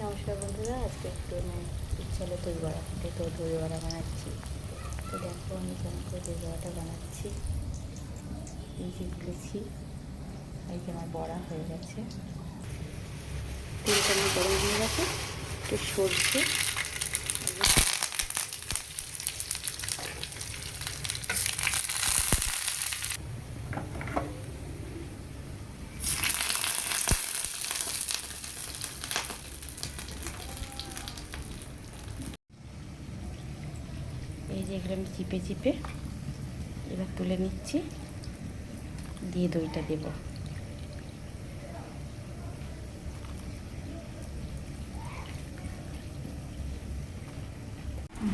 নমস্কার বন্ধুরা, আজকে একটু ইচ্ছা হলো দই বড়া খেতে, তো দই বড়া বানাচ্ছি। তো দেখো আমি কেমন করে দই বড়াটা বানাচ্ছি। এই যে তুলেছি, এই যে আমার বড়া হয়ে গেছে। তেলটা আমার গরম হয়ে গেছে, একটু সরষে এই যে এগুলো আমি চিপে চিপে এবার তুলে নিচ্ছি, দিয়ে দইটা দেব।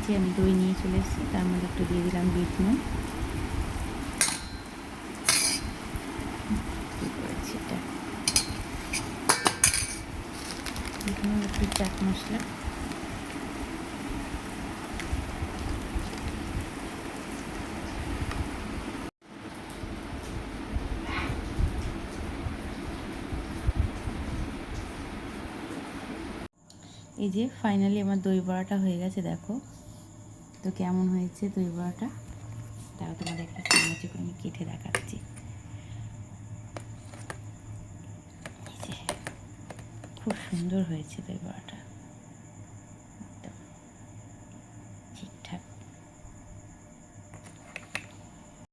যে আমি দই নিয়ে চলে এসেছি, তার মধ্যে একটু দিয়ে দিলাম বিট নুন, একটু চাট মশলা, এই যে ফাইনালি আমার দই বড়াটা হয়ে গেছে। দেখো তো কেমন হয়েছে দই বড়াটা, তাও তোমাদের একটা চামচে করে আমি কেটে দেখাচ্ছি। এই যে খুব সুন্দর হয়েছে দই বড়াটা।